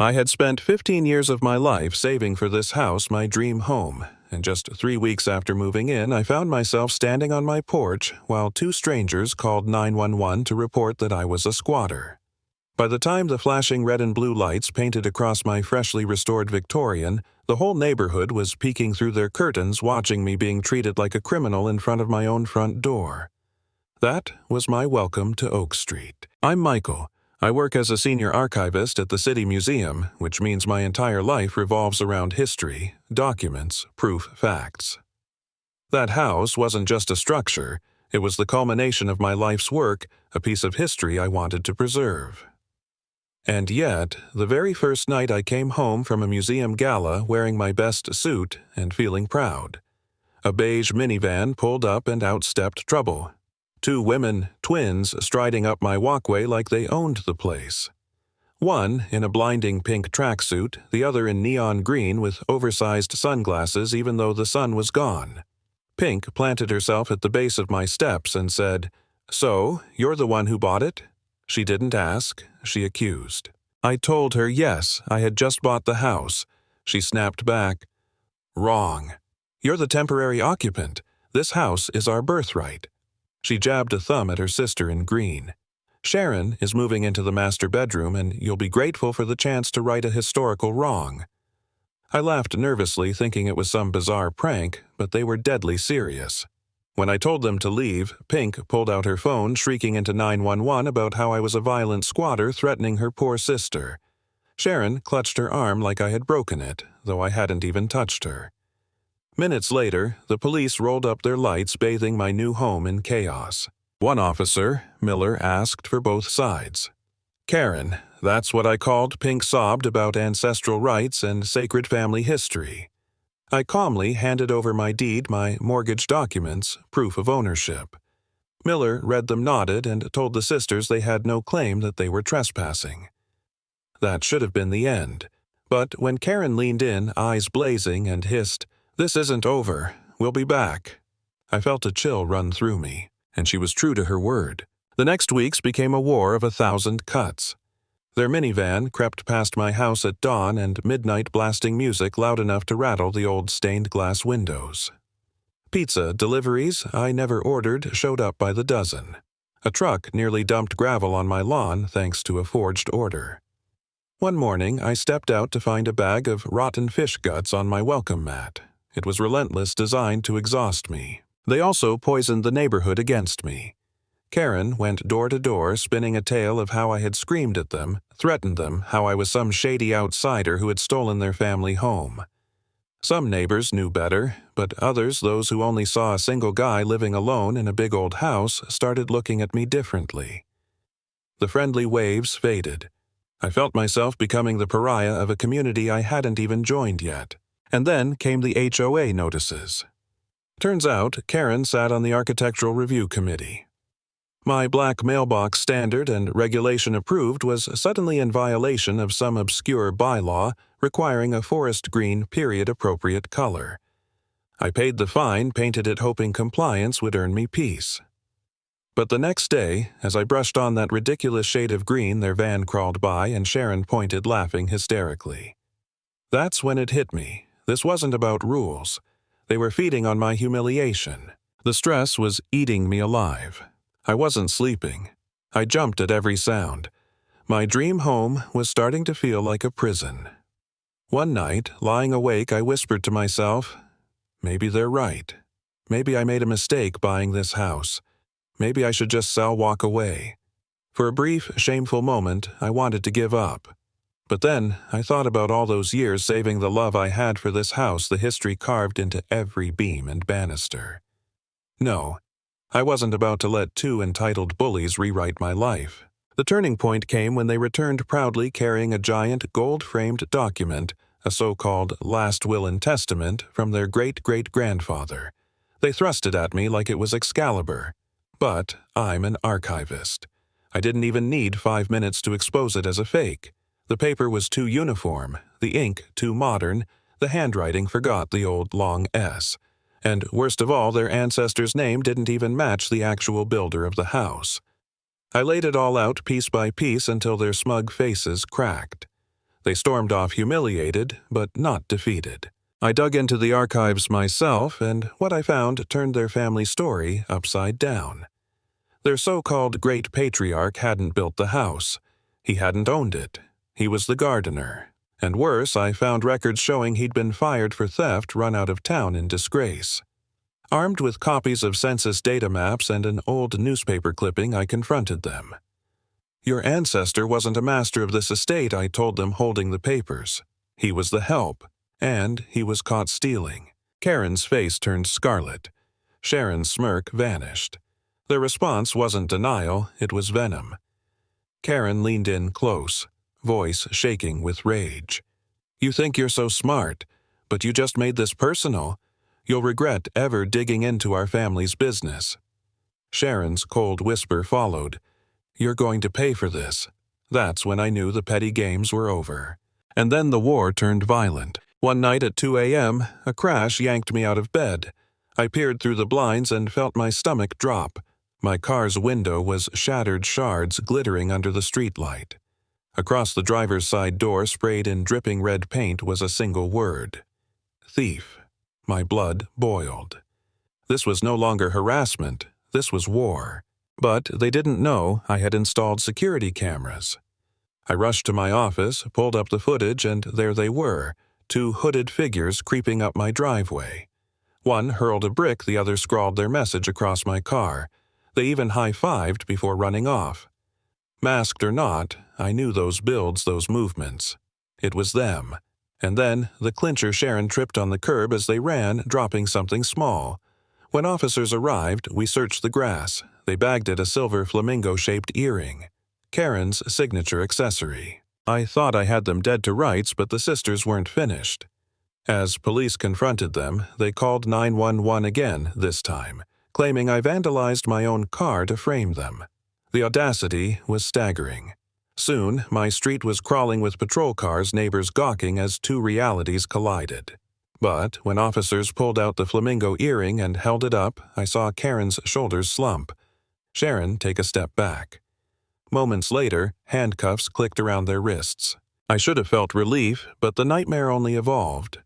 I had spent 15 years of my life saving for this house, my dream home, and just 3 weeks after moving in, I found myself standing on my porch while two strangers called 911 to report that I was a squatter. By the time the flashing red and blue lights painted across my freshly restored Victorian, the whole neighborhood was peeking through their curtains watching me being treated like a criminal in front of my own front door. That was my welcome to Oak Street. I'm Michael. I work as a senior archivist at the City Museum, which means my entire life revolves around history, documents, proof, facts. That house wasn't just a structure, it was the culmination of my life's work, a piece of history I wanted to preserve. And yet, the very first night I came home from a museum gala wearing my best suit and feeling proud, a beige minivan pulled up and out stepped trouble. Two women, twins, striding up my walkway like they owned the place. One in a blinding pink tracksuit, the other in neon green with oversized sunglasses even though the sun was gone. Pink planted herself at the base of my steps and said, "So, you're the one who bought it?" She didn't ask, she accused. I told her yes, I had just bought the house. She snapped back, "Wrong. You're the temporary occupant. This house is our birthright." She jabbed a thumb at her sister in green. "Sharon is moving into the master bedroom, and you'll be grateful for the chance to right a historical wrong." I laughed nervously, thinking it was some bizarre prank, but they were deadly serious. When I told them to leave, Pink pulled out her phone, shrieking into 911 about how I was a violent squatter threatening her poor sister. Sharon clutched her arm like I had broken it, though I hadn't even touched her. Minutes later, the police rolled up their lights, bathing my new home in chaos. One officer, Miller, asked for both sides. "Karen, that's what I called," Pink sobbed about ancestral rights and sacred family history. I calmly handed over my deed, my mortgage documents, proof of ownership. Miller read them, nodded, and told the sisters they had no claim that they were trespassing. That should have been the end. But when Karen leaned in, eyes blazing, and hissed, "This isn't over. We'll be back," I felt a chill run through me, and she was true to her word. The next weeks became a war of 1,000 cuts. Their minivan crept past my house at dawn and midnight, blasting music loud enough to rattle the old stained glass windows. Pizza deliveries I never ordered showed up by the dozen. A truck nearly dumped gravel on my lawn thanks to a forged order. One morning, I stepped out to find a bag of rotten fish guts on my welcome mat. It was relentless, designed to exhaust me. They also poisoned the neighborhood against me. Karen went door to door, spinning a tale of how I had screamed at them, threatened them, how I was some shady outsider who had stolen their family home. Some neighbors knew better, but others, those who only saw a single guy living alone in a big old house, started looking at me differently. The friendly waves faded. I felt myself becoming the pariah of a community I hadn't even joined yet. And then came the HOA notices. Turns out, Karen sat on the Architectural Review Committee. My black mailbox standard and regulation approved was suddenly in violation of some obscure bylaw requiring a forest green period-appropriate color. I paid the fine, painted it hoping compliance would earn me peace. But the next day, as I brushed on that ridiculous shade of green, their van crawled by and Sharon pointed, laughing hysterically. That's when it hit me. This wasn't about rules. They were feeding on my humiliation. The stress was eating me alive. I wasn't sleeping. I jumped at every sound. My dream home was starting to feel like a prison. One night, lying awake, I whispered to myself, maybe they're right. Maybe I made a mistake buying this house. Maybe I should just sell, walk away. For a brief, shameful moment, I wanted to give up. But then, I thought about all those years saving the love I had for this house, the history carved into every beam and banister. No, I wasn't about to let two entitled bullies rewrite my life. The turning point came when they returned proudly carrying a giant gold-framed document, a so-called last will and testament from their great-great-grandfather. They thrust it at me like it was Excalibur. But I'm an archivist. I didn't even need 5 minutes to expose it as a fake. The paper was too uniform, the ink too modern, the handwriting forgot the old long S. And worst of all, their ancestor's name didn't even match the actual builder of the house. I laid it all out piece by piece until their smug faces cracked. They stormed off humiliated, but not defeated. I dug into the archives myself, and what I found turned their family story upside down. Their so-called great patriarch hadn't built the house. He hadn't owned it. He was the gardener. And worse, I found records showing he'd been fired for theft, run out of town in disgrace. Armed with copies of census data maps and an old newspaper clipping, I confronted them. "Your ancestor wasn't a master of this estate," I told them, holding the papers. "He was the help, and he was caught stealing." Karen's face turned scarlet. Sharon's smirk vanished. Their response wasn't denial, it was venom. Karen leaned in close, voice shaking with rage. "You think you're so smart, but you just made this personal. You'll regret ever digging into our family's business." Sharon's cold whisper followed. "You're going to pay for this." That's when I knew the petty games were over. And then the war turned violent. One night at 2 a.m., a crash yanked me out of bed. I peered through the blinds and felt my stomach drop. My car's window was shattered shards glittering under the streetlight. Across the driver's side door, sprayed in dripping red paint, was a single word: thief. My blood boiled. This was no longer harassment, this was war. But they didn't know I had installed security cameras. I rushed to my office, pulled up the footage, and there they were, two hooded figures creeping up my driveway. One hurled a brick, the other scrawled their message across my car. They even high-fived before running off. Masked or not, I knew those builds, those movements. It was them. And then the clincher Sharon tripped on the curb as they ran, dropping something small. When officers arrived, we searched the grass. They bagged it a silver flamingo-shaped earring. Karen's signature accessory. I thought I had them dead to rights, but the sisters weren't finished. As police confronted them, they called 911 again this time, claiming I vandalized my own car to frame them. The audacity was staggering. Soon, my street was crawling with patrol cars, neighbors gawking as two realities collided. But when officers pulled out the flamingo earring and held it up, I saw Karen's shoulders slump. Sharon take a step back. Moments later, handcuffs clicked around their wrists. I should have felt relief, but the nightmare only evolved.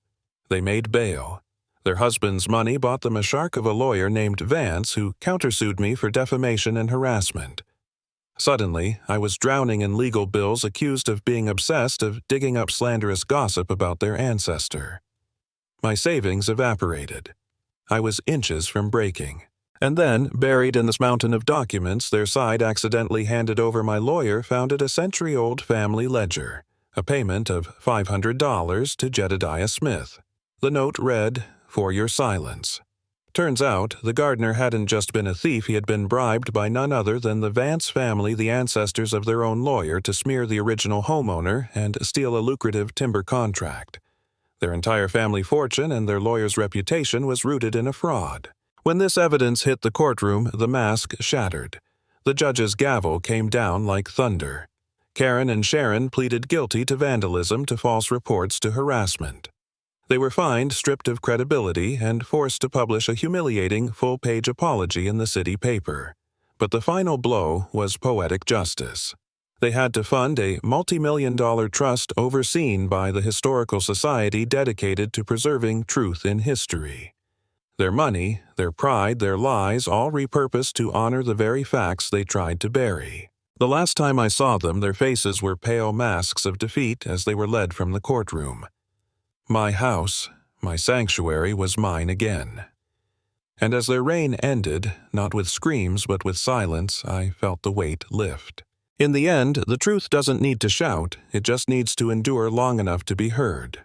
They made bail. Their husband's money bought them a shark of a lawyer named Vance, who countersued me for defamation and harassment. Suddenly, I was drowning in legal bills, accused of being obsessed of digging up slanderous gossip about their ancestor. My savings evaporated. I was inches from breaking. And then, buried in this mountain of documents, their side accidentally handed over my lawyer founded a century-old family ledger, a payment of $500 to Jedediah Smith. The note read, "For your silence." Turns out, the gardener hadn't just been a thief, he had been bribed by none other than the Vance family, the ancestors of their own lawyer, to smear the original homeowner and steal a lucrative timber contract. Their entire family fortune and their lawyer's reputation was rooted in a fraud. When this evidence hit the courtroom, the mask shattered. The judge's gavel came down like thunder. Karen and Sharon pleaded guilty to vandalism, to false reports, to harassment. They were fined, stripped of credibility, and forced to publish a humiliating full-page apology in the city paper. But the final blow was poetic justice. They had to fund a multi-million-dollar trust overseen by the Historical Society dedicated to preserving truth in history. Their money, their pride, their lies, all repurposed to honor the very facts they tried to bury. The last time I saw them, their faces were pale masks of defeat as they were led from the courtroom. My house, my sanctuary, was mine again. And as their reign ended, not with screams but with silence, I felt the weight lift. In the end, the truth doesn't need to shout, it just needs to endure long enough to be heard.